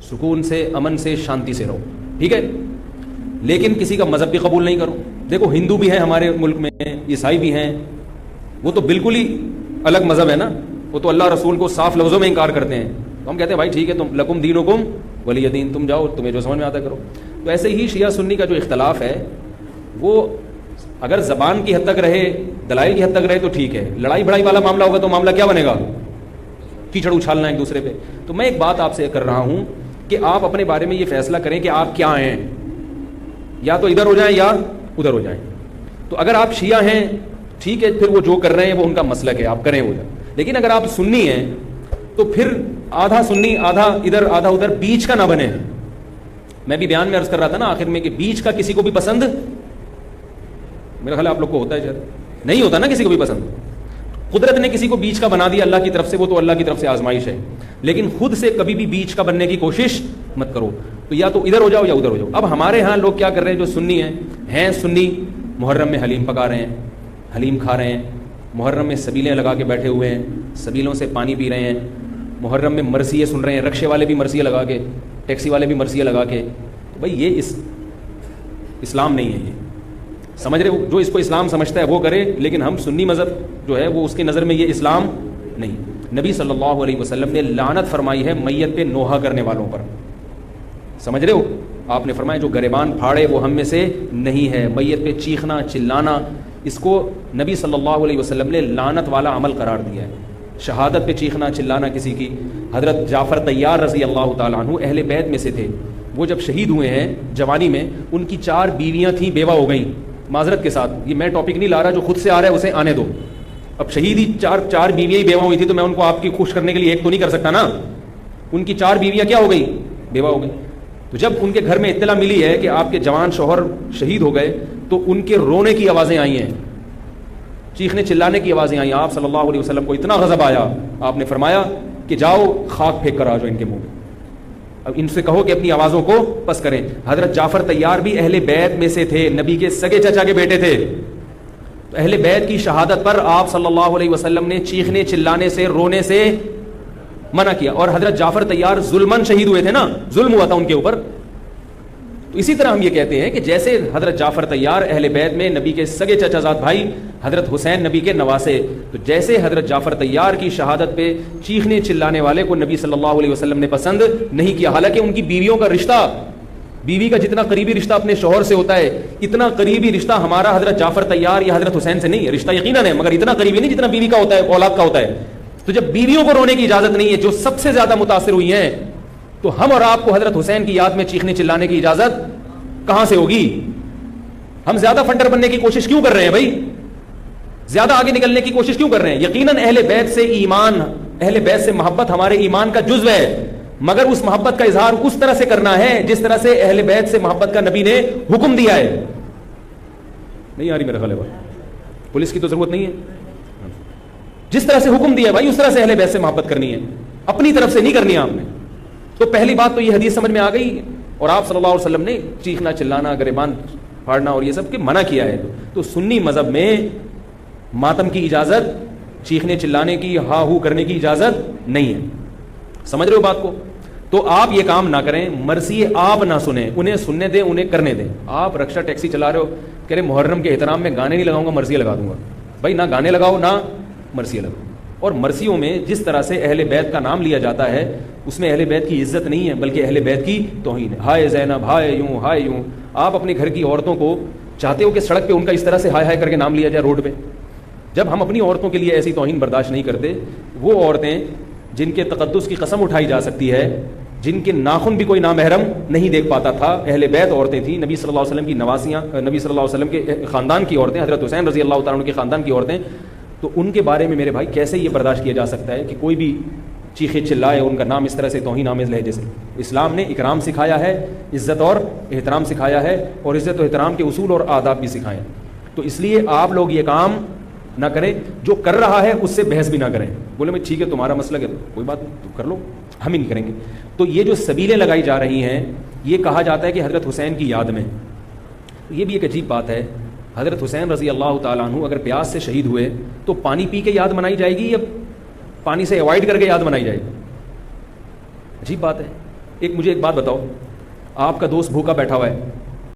سکون سے, امن سے, شانتی سے رہو, ٹھیک ہے, لیکن کسی کا مذہب بھی قبول نہیں کرو. دیکھو ہندو بھی ہیں ہمارے ملک میں, عیسائی بھی ہیں, وہ تو بالکل ہی الگ مذہب ہے نا, وہ تو اللہ رسول کو صاف لفظوں میں انکار کرتے ہیں. تو ہم کہتے ہیں بھائی ٹھیک ہے, تم لکم دینکم ولی دین, تم جاؤ, تمہیں جو سمجھ میں آتا کرو. تو ایسے ہی شیعہ سنی کا جو اختلاف ہے وہ اگر زبان کی حد تک رہے, دلائل کی حد تک رہے تو ٹھیک ہے. لڑائی بڑائی والا معاملہ ہوگا تو معاملہ کیا بنے گا, کیچڑ اچھالنا ایک دوسرے پہ. تو میں ایک بات آپ سے کر رہا ہوں کہ آپ اپنے بارے میں یہ فیصلہ کریں کہ آپ کیا ہیں, یا تو ادھر ہو جائیں یا ادھر ہو جائیں. تو اگر آپ شیعہ ہیں ٹھیک ہے, پھر وہ جو کر رہے ہیں وہ ان کا مسلک ہے, آپ کریں وہ. لیکن اگر آپ سنی ہیں تو پھر آدھا سنی آدھا ادھر آدھا ادھر, بیچ کا نہ بنے. میں بھی بیان میں عرض کر رہا تھا نا آخر میں کہ بیچ کا کسی کو بھی پسند, میرا خیال آپ لوگ کو ہوتا ہے, شاید نہیں ہوتا نا کسی کو بھی پسند. قدرت نے کسی کو بیچ کا بنا دیا اللہ کی طرف سے, وہ تو اللہ کی طرف سے آزمائش ہے, لیکن خود سے کبھی بھی بیچ کا بننے کی کوشش مت کرو. تو یا تو ادھر ہو جاؤ یا ادھر ہو جاؤ. اب ہمارے ہاں لوگ کیا کر رہے ہیں, جو سنی ہیں سنی, محرم میں حلیم پکا رہے ہیں, حلیم کھا رہے ہیں, محرم میں سبیلیں لگا کے بیٹھے ہوئے ہیں, سبیلوں سے پانی پی رہے ہیں, محرم میں مرثیے سن رہے ہیں, رکشے والے بھی مرثیے لگا کے, ٹیکسی والے بھی مرثیے لگا کے. تو بھائی یہ اسلام نہیں ہے, یہ سمجھ رہے ہو, جو اس کو اسلام سمجھتا ہے وہ کرے, لیکن ہم سنی مذہب جو ہے وہ اس کی نظر میں یہ اسلام نہیں. نبی صلی اللہ علیہ وسلم نے لعنت فرمائی ہے میت پہ نوحہ کرنے والوں پر, سمجھ رہے ہو, آپ نے فرمایا جو گریبان پھاڑے وہ ہم میں سے نہیں ہے. میت پہ چیخنا چلانا, اس کو نبی صلی اللہ علیہ وسلم نے لعنت والا عمل قرار دیا ہے. شہادت پہ چیخنا چلانا کسی کی, حضرت جعفر طیار رضی اللہ تعالیٰ عنہ اہل بیت میں سے تھے, وہ جب شہید ہوئے ہیں جوانی میں, ان کی 4 بیویاں تھیں, بیوہ ہو گئیں. معذرت کے ساتھ یہ میں ٹاپک نہیں لا رہا, جو خود سے آ رہا ہے اسے آنے دو. اب شہید ہی 4 بیویاں ہی بیوہ ہوئی تھی, تو میں ان کو آپ کی خوش کرنے کے لیے ایک تو نہیں کر سکتا نا. ان کی 4 بیویاں کیا ہو گئی, بیوہ ہو گئی. تو جب ان کے گھر میں اطلاع ملی ہے کہ آپ کے جوان شوہر شہید ہو گئے, تو ان کے رونے کی آوازیں آئی ہیں, چیخنے چلانے کی آوازیں آئیں. آپ صلی اللہ علیہ وسلم کو اتنا غضب آیا, آپ نے فرمایا کہ جاؤ خاک پھینک کر آ جاؤ ان کے منہ میں, اب ان سے کہو کہ اپنی آوازوں کو پس کریں. حضرت جعفر طیار بھی اہل بیت میں سے تھے, نبی کے سگے چچا کے بیٹے تھے. تو اہل بیت کی شہادت پر آپ صلی اللہ علیہ وسلم نے چیخنے چلانے سے, رونے سے منع کیا. اور حضرت جعفر طیار ظلمن شہید ہوئے تھے نا, ظلم ہوا تھا ان کے اوپر. تو اسی طرح ہم یہ کہتے ہیں کہ جیسے حضرت جعفر طیار اہل بیت میں نبی کے سگے چچا زاد بھائی, حضرت حسین نبی کے نواسے, تو جیسے حضرت جعفر طیار کی شہادت پہ چیخنے چلانے والے کو نبی صلی اللہ علیہ وسلم نے پسند نہیں کیا. حالانکہ ان کی بیویوں کا رشتہ, بیوی کا جتنا قریبی رشتہ اپنے شوہر سے ہوتا ہے, اتنا قریبی رشتہ ہمارا حضرت جعفر طیار یا حضرت حسین سے نہیں ہے. رشتہ یقیناً ہے, مگر اتنا قریبی نہیں جتنا بیوی کا ہوتا ہے, اولاد کا ہوتا ہے. تو جب بیویوں کو رونے کی اجازت نہیں ہے, جو سب سے زیادہ متاثر ہوئی ہیں, تو ہم اور آپ کو حضرت حسین کی یاد میں چیخنے چلانے کی اجازت کہاں سے ہوگی؟ ہم زیادہ فنڈر بننے کی کوشش کیوں کر رہے ہیں بھائی, زیادہ آگے نکلنے کی کوشش کیوں کر رہے ہیں؟ یقیناً اہل بیت سے ایمان, اہل بیت سے محبت ہمارے ایمان کا جزو ہے, مگر اس محبت کا اظہار اس طرح سے کرنا ہے جس طرح سے اہل بیت سے محبت کا نبی نے حکم دیا ہے. نہیں آ رہی میرا خیال ہے, پولیس کی تو ضرورت نہیں ہے. جس طرح سے حکم دیا بھائی اس طرح سے اہل بیت سے محبت کرنی ہے, اپنی طرف سے نہیں کرنی ہے آپ نے. تو پہلی بات تو یہ حدیث سمجھ میں آ گئی, اور آپ صلی اللہ علیہ وسلم نے چیخنا چلانا, گریبان پھاڑنا اور یہ سب کے منع کیا ہے. تو سنی مذہب میں ماتم کی اجازت, چیخنے چلانے کی, ہا ہو کرنے کی اجازت نہیں ہے. سمجھ رہے ہو بات کو؟ تو آپ یہ کام نہ کریں, مرثی آپ نہ سنیں, انہیں سننے دیں, انہیں کرنے دیں. آپ رکشہ ٹیکسی چلا رہے ہو, کہہ رہے محرم کے احترام میں گانے نہیں لگاؤں گا, مرثیے لگا دوں گا. بھائی نہ گانے لگاؤ نہ مرثیے لگاؤ. اور مرثیوں میں جس طرح سے اہل بیت کا نام لیا جاتا ہے, اس میں اہل بیت کی عزت نہیں ہے بلکہ اہل بیت کی توہین ہے. ہائے زینب, ہائے یوں, ہائے یوں. آپ اپنے گھر کی عورتوں کو چاہتے ہو کہ سڑک پہ ان کا اس طرح سے ہائے ہائے کر کے نام لیا جائے روڈ پہ؟ جب ہم اپنی عورتوں کے لیے ایسی توہین برداشت نہیں کرتے, وہ عورتیں جن کے تقدس کی قسم اٹھائی جا سکتی ہے, جن کے ناخن بھی کوئی نامحرم نہیں دیکھ پاتا تھا, اہل بیت عورتیں تھیں, نبی صلی اللہ علیہ وسلم کی نواسیاں, نبی صلی اللہ علیہ وسلم کے خاندان کی عورتیں, حضرت حسین رضی اللہ تعالیٰ عنہ کے خاندان کی عورتیں, تو ان کے بارے میں میرے بھائی کیسے یہ برداشت کیا جا سکتا ہے کہ کوئی بھی چیخے چلائے, ان کا نام اس طرح سے توہین آمیز لہجے سے؟ اسلام نے اکرام سکھایا ہے, عزت اور احترام سکھایا ہے, اور عزت و احترام کے اصول اور آداب بھی سکھائے. تو اس لیے آپ لوگ یہ کام نہ کریں, جو کر رہا ہے اس سے بحث بھی نہ کریں. بولے میں ٹھیک ہے تمہارا مسئلہ ہے, کوئی بات نہیں, تو کر لو, ہم ہی نہیں کریں گے. تو یہ جو سبیلیں لگائی جا رہی ہیں, یہ کہا جاتا ہے کہ حضرت حسین کی یاد میں. یہ بھی ایک عجیب بات ہے. حضرت حسین رضی اللہ تعالیٰ عنہ اگر پیاس سے شہید ہوئے تو پانی پی کے یاد منائی جائے گی یا پانی سے اوائڈ کر کے یاد منائی جائے گی؟ عجیب بات ہے. ایک مجھے ایک بات بتاؤ, آپ کا دوست بھوکا بیٹھا ہوا ہے,